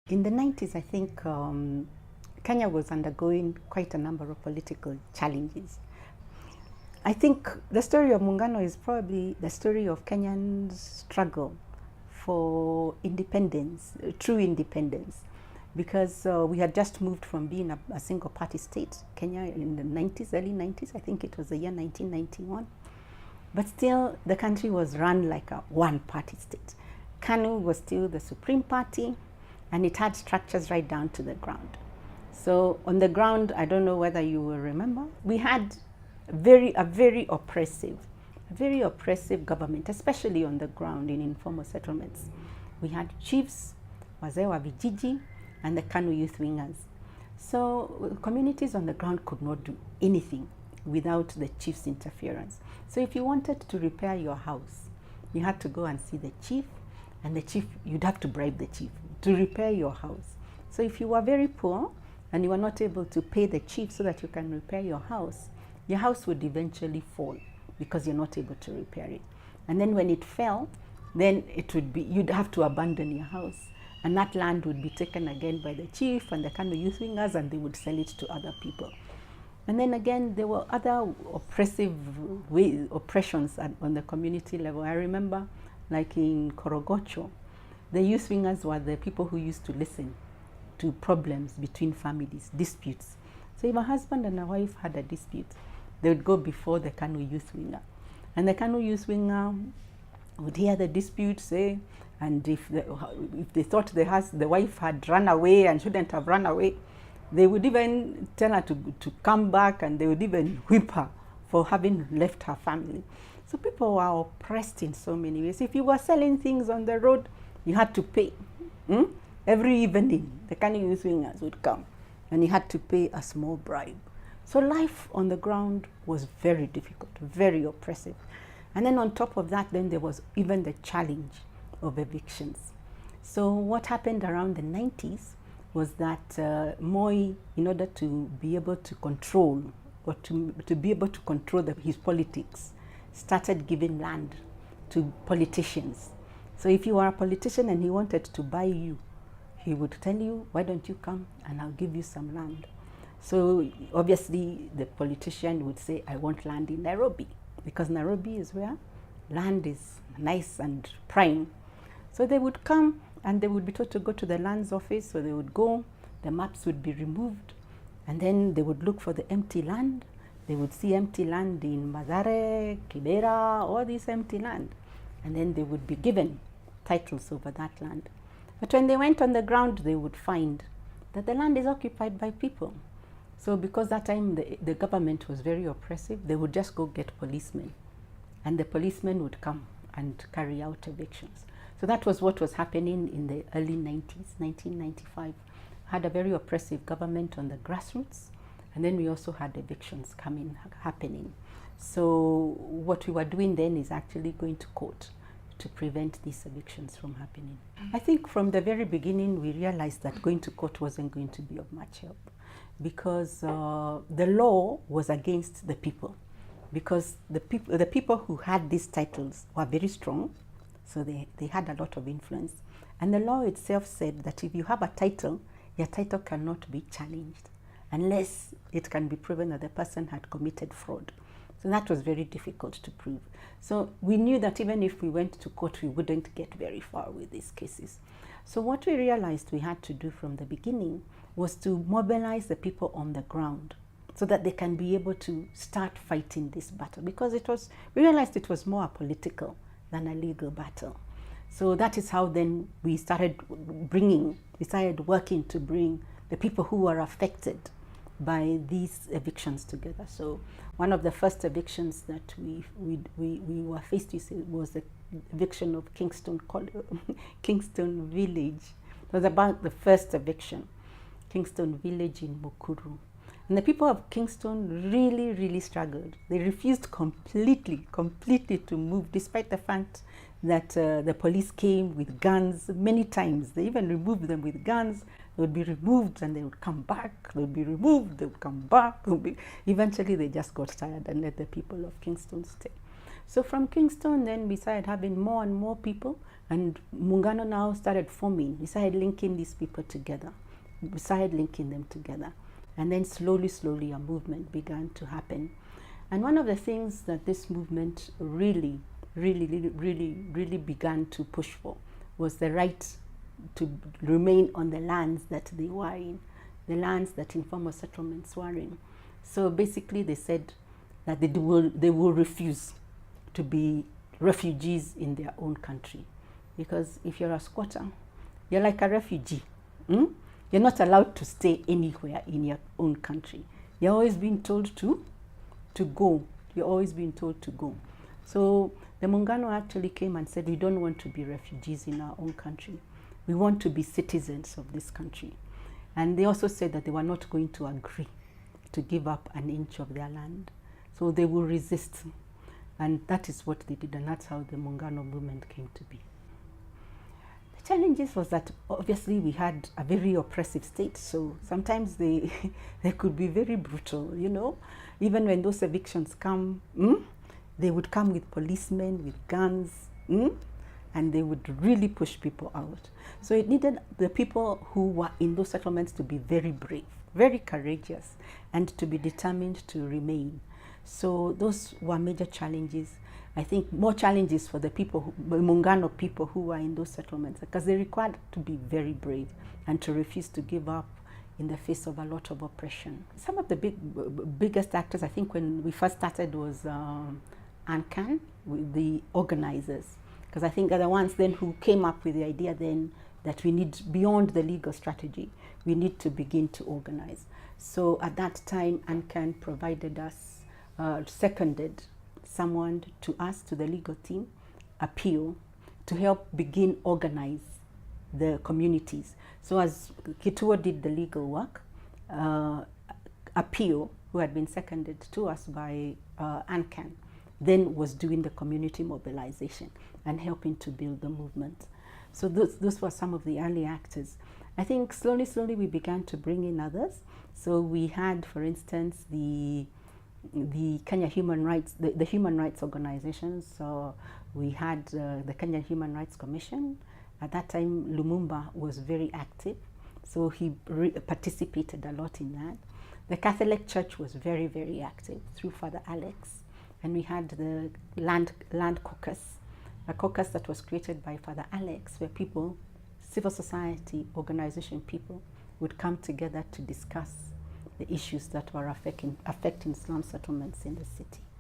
In the 90s, I think Kenya was undergoing quite a number of political challenges. I think the story of Muungano is probably the story of Kenyan's struggle for independence, true independence, because we had just moved from being a single party state, Kenya, in the 90s, early 90s. I think it was the year 1991. But still, the country was run like a one-party state. KANU was still the supreme party, and it had structures right down to the ground. So on the ground, I don't know whether you will remember, we had a very oppressive government, especially on the ground in informal settlements. We had chiefs, Wanavijiji, and the KANU youth wingers. So communities on the ground could not do anything without the chief's interference. So if you wanted to repair your house, you had to go and see the chief, and the chief, you'd have to bribe the chief to repair your house. So if you were very poor and you were not able to pay the chief so that you can repair your house would eventually fall because you're not able to repair it. And then when it fell, then it would be, you'd have to abandon your house, and that land would be taken again by the chief and the KANU youth wingers, and they would sell it to other people. And then again, there were other oppressions on the community level. I remember, like in Korogocho, the youth wingers were the people who used to listen to problems between families, disputes. So if a husband and a wife had a dispute, they would go before the KANU youth winger. And the KANU youth winger would hear the dispute, say, and if they thought the wife had run away and shouldn't have run away, they would even tell her to come back, and they would even whip her for having left her family. So people were oppressed in so many ways. If you were selling things on the road, you had to pay. Every evening, the KANU youth wingers would come, and you had to pay a small bribe. So life on the ground was very difficult, very oppressive. And then on top of that, then there was even the challenge of evictions. So what happened around the 90s was that Moi, in order to be able to control, or to be able to control his politics, started giving land to politicians. So if you were a politician and he wanted to buy you, he would tell you, why don't you come and I'll give you some land. So obviously the politician would say, I want land in Nairobi, because Nairobi is where land is nice and prime. So they would come and they would be told to go to the lands office. So they would go, the maps would be removed, and then they would look for the empty land. They would see empty land in Mathare, Kibera, all this empty land. And then they would be given titles over that land. But when they went on the ground, they would find that the land is occupied by people. So because that time the government was very oppressive, they would just go get policemen, and the policemen would come and carry out evictions. So that was what was happening in the early 90s, 1995. Had a very oppressive government on the grassroots, and then we also had evictions happening. So what we were doing then is actually going to court to prevent these evictions from happening. I think from the very beginning we realized that going to court wasn't going to be of much help, because the law was against the people, because the people who had these titles were very strong, so they had a lot of influence. And the law itself said that if you have a title, your title cannot be challenged unless it can be proven that the person had committed fraud. So that was very difficult to prove. So we knew that even if we went to court, we wouldn't get very far with these cases. So what we realized we had to do from the beginning was to mobilize the people on the ground so that they can be able to start fighting this battle, because we realized it was more a political than a legal battle. So that is how then we started working to bring the people who were affected by these evictions together. So one of the first evictions that we were faced with was the eviction of Kingston Village. It was about the first eviction, Kingston Village in Mukuru. And the people of Kingston really struggled. They refused completely to move, despite the fact that the police came with guns many times. They even removed them with guns. They would be removed and they would come back. They would be removed, they would come back. Eventually they just got tired and let the people of Kingston stay. So from Kingston, then we started having more and more people, and Muungano now started forming. We started linking these people together. We started linking them together. And then slowly, a movement began to happen. And one of the things that this movement really began to push for was the right to remain on the lands that they were in, the lands that informal settlements were in. So basically they said that they will refuse to be refugees in their own country. Because if you're a squatter, you're like a refugee. You're not allowed to stay anywhere in your own country. You're always being told to go. You're always being told to go. So the Muungano actually came and said, we don't want to be refugees in our own country. We want to be citizens of this country. And they also said that they were not going to agree to give up an inch of their land. So they will resist. And that is what they did, and that's how the Muungano movement came to be. The challenges was that obviously we had a very oppressive state, so sometimes they could be very brutal, you know. Even when those evictions come, they would come with policemen, with guns, and they would really push people out. So it needed the people who were in those settlements to be very brave, very courageous, and to be determined to remain. So those were major challenges. I think more challenges for the people, the Muungano people who were in those settlements, because they required to be very brave and to refuse to give up in the face of a lot of oppression. Some of the biggest actors, I think when we first started, was ANCAN, with the organizers, because I think they're the ones then who came up with the idea then that we need, beyond the legal strategy, we need to begin to organize. So at that time, ANCAN provided us, seconded someone to us, to the legal team, Appeal, to help begin organize the communities. So as Kituo did the legal work, Appeal, who had been seconded to us by ANCAN, then was doing the community mobilization and helping to build the movement. So those were some of the early actors. I think slowly we began to bring in others. So we had, for instance, the Kenya Human Rights, the human rights organizations. So we had the Kenya Human Rights Commission. At that time, Lumumba was very active, so he participated a lot in that. The Catholic Church was very active through Father Alex. And we had the land caucus, a caucus that was created by Father Alex, where people, civil society organization people, would come together to discuss the issues that were affecting slum settlements in the city.